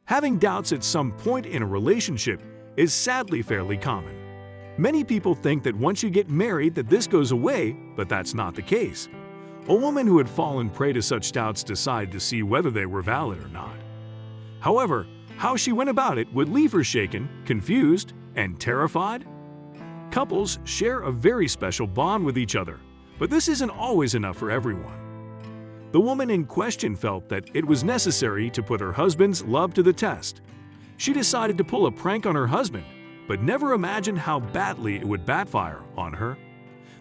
Having doubts at some point in a relationship is sadly fairly common. Many people think that once you get married that this goes away, but that's not the case. A woman who had fallen prey to such doubts decided to see whether they were valid or not. However, how she went about it would leave her shaken, confused, and terrified. Couples share a very special bond with each other, but this isn't always enough for everyone. The woman in question felt that it was necessary to put her husband's love to the test. She decided to pull a prank on her husband, but never imagined how badly it would backfire on her.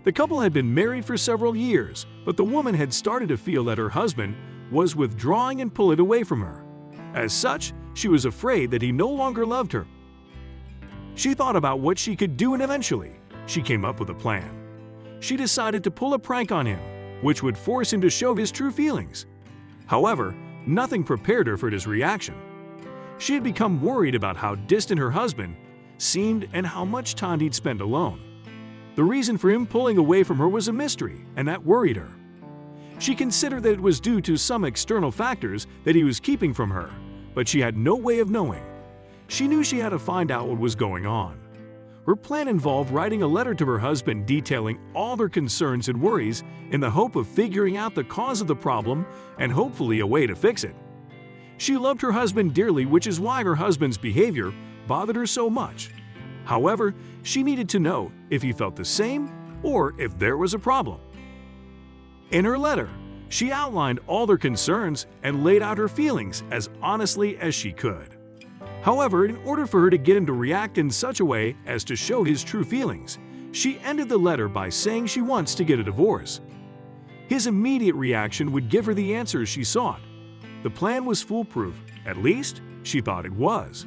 The couple had been married for several years, but the woman had started to feel that her husband was withdrawing and pulling away from her. As such, she was afraid that he no longer loved her. She thought about what she could do, and eventually, she came up with a plan. She decided to pull a prank on him, which would force him to show his true feelings. However, nothing prepared her for his reaction. She had become worried about how distant her husband seemed and how much time he'd spend alone. The reason for him pulling away from her was a mystery, and that worried her. She considered that it was due to some external factors that he was keeping from her, but she had no way of knowing. She knew she had to find out what was going on. Her plan involved writing a letter to her husband detailing all their concerns and worries in the hope of figuring out the cause of the problem and hopefully a way to fix it. She loved her husband dearly, which is why her husband's behavior bothered her so much. However, she needed to know if he felt the same or if there was a problem. In her letter, she outlined all their concerns and laid out her feelings as honestly as she could. However, in order for her to get him to react in such a way as to show his true feelings, she ended the letter by saying she wants to get a divorce. His immediate reaction would give her the answers she sought. The plan was foolproof, at least she thought it was.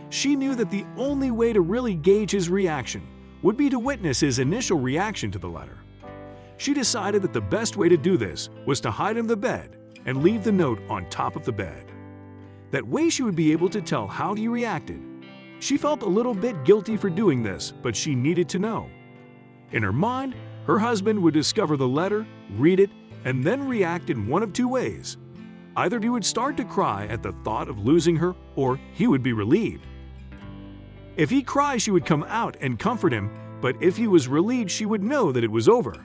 She knew that the only way to really gauge his reaction would be to witness his initial reaction to the letter. She decided that the best way to do this was to hide in the bed and leave the note on top of the bed. That way she would be able to tell how he reacted. She felt a little bit guilty for doing this, but she needed to know. In her mind, her husband would discover the letter, read it, and then react in one of two ways. Either he would start to cry at the thought of losing her, or he would be relieved. If he cried, she would come out and comfort him, but if he was relieved, she would know that it was over.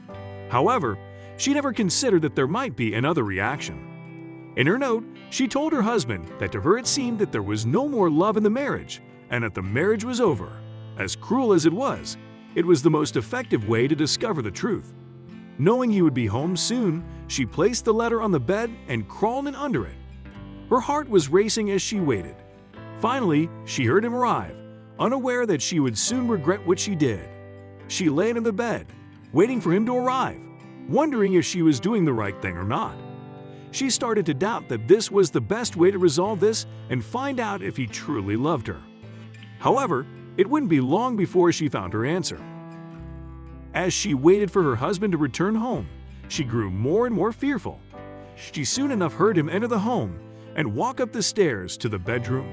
However, she never considered that there might be another reaction. In her note, she told her husband that to her it seemed that there was no more love in the marriage and that the marriage was over. As cruel as it was the most effective way to discover the truth. Knowing he would be home soon, she placed the letter on the bed and crawled in under it. Her heart was racing as she waited. Finally, she heard him arrive, unaware that she would soon regret what she did. She lay in the bed, waiting for him to arrive, wondering if she was doing the right thing or not. She started to doubt that this was the best way to resolve this and find out if he truly loved her. However, it wouldn't be long before she found her answer. As she waited for her husband to return home, she grew more and more fearful. She soon enough heard him enter the home and walk up the stairs to the bedroom.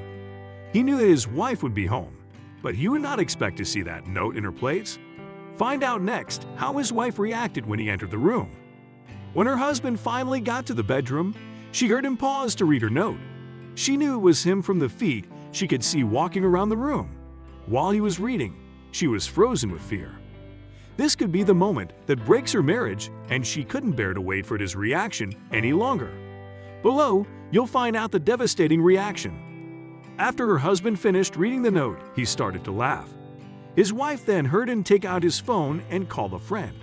He knew that his wife would be home, but he would not expect to see that note in her place. Find out next how his wife reacted when he entered the room. When her husband finally got to the bedroom, she heard him pause to read her note. She knew it was him from the feet she could see walking around the room. While he was reading, she was frozen with fear. This could be the moment that breaks her marriage, and she couldn't bear to wait for his reaction any longer. Below, you'll find out the devastating reaction. After her husband finished reading the note, he started to laugh. His wife then heard him take out his phone and call a friend.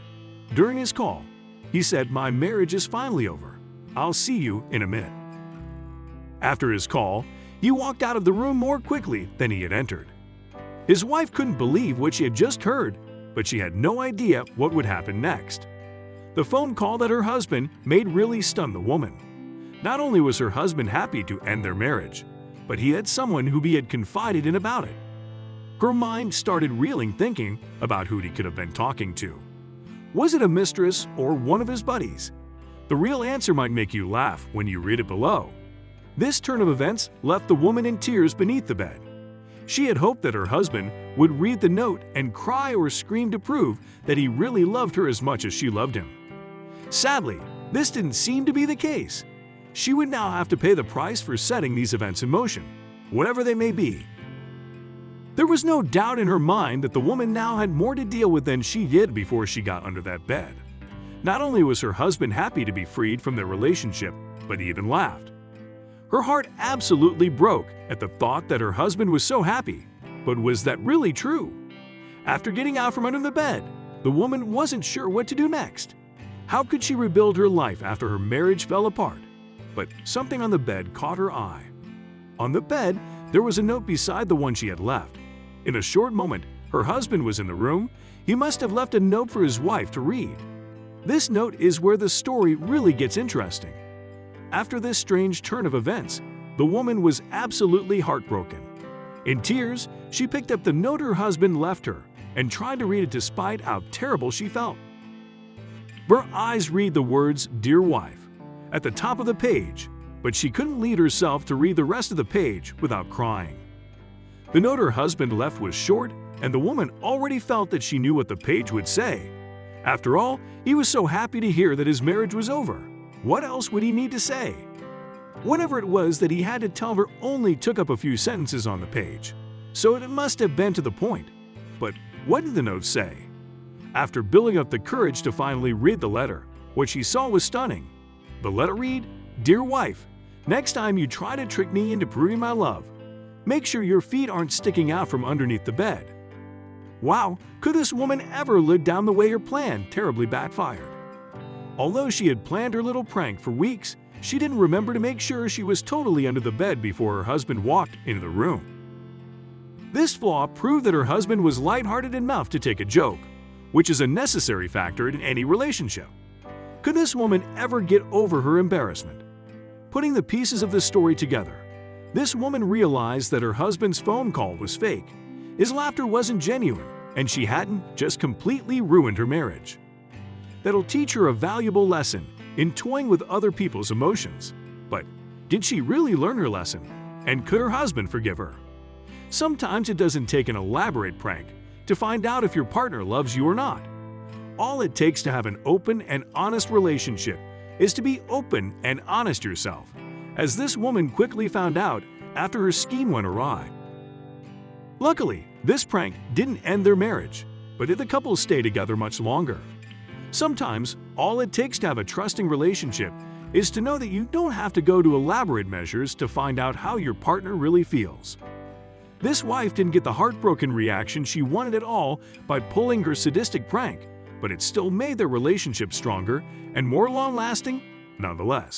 During his call, he said, "My marriage is finally over. I'll see you in a minute." After his call, he walked out of the room more quickly than he had entered. His wife couldn't believe what she had just heard, but she had no idea what would happen next. The phone call that her husband made really stunned the woman. Not only was her husband happy to end their marriage, but he had someone who he had confided in about it. Her mind started reeling, thinking about who he could have been talking to. Was it a mistress or one of his buddies? The real answer might make you laugh when you read it below. This turn of events left the woman in tears beneath the bed. She had hoped that her husband would read the note and cry or scream to prove that he really loved her as much as she loved him. Sadly, this didn't seem to be the case. She would now have to pay the price for setting these events in motion. whatever they may be. There was no doubt in her mind that the woman now had more to deal with than she did before she got under that bed. Not only was her husband happy to be freed from their relationship, but he even laughed. Her heart absolutely broke at the thought that her husband was so happy. But was that really true? After getting out from under the bed, the woman wasn't sure what to do next. How could she rebuild her life after her marriage fell apart? But something on the bed caught her eye. On the bed, there was a note beside the one she had left. In a short moment, her husband was in the room. He must have left a note for his wife to read. This note is where the story really gets interesting. After this strange turn of events, the woman was absolutely heartbroken. In tears, she picked up the note her husband left her and tried to read it despite how terrible she felt. Her eyes read the words, "Dear wife," at the top of the page, but she couldn't lead herself to read the rest of the page without crying. The note her husband left was short, and the woman already felt that she knew what the page would say. After all, he was so happy to hear that his marriage was over. What else would he need to say? Whatever it was that he had to tell her only took up a few sentences on the page, so it must have been to the point. But what did the note say? After building up the courage to finally read the letter, what she saw was stunning. The letter read, "Dear wife, next time you try to trick me into proving my love, make sure your feet aren't sticking out from underneath the bed." Wow, could this woman ever live down the way her plan terribly backfired? Although she had planned her little prank for weeks, she didn't remember to make sure she was totally under the bed before her husband walked into the room. This flaw proved that her husband was lighthearted enough to take a joke, which is a necessary factor in any relationship. Could this woman ever get over her embarrassment? Putting the pieces of the story together, this woman realized that her husband's phone call was fake, his laughter wasn't genuine, and she hadn't just completely ruined her marriage. That'll teach her a valuable lesson in toying with other people's emotions. But did she really learn her lesson? And could her husband forgive her? Sometimes it doesn't take an elaborate prank to find out if your partner loves you or not. All it takes to have an open and honest relationship is to be open and honest yourself, as this woman quickly found out after her scheme went awry. Luckily, this prank didn't end their marriage, but did the couple stay together much longer. Sometimes, all it takes to have a trusting relationship is to know that you don't have to go to elaborate measures to find out how your partner really feels. This wife didn't get the heartbroken reaction she wanted at all by pulling her sadistic prank, but it still made their relationship stronger and more long-lasting nonetheless.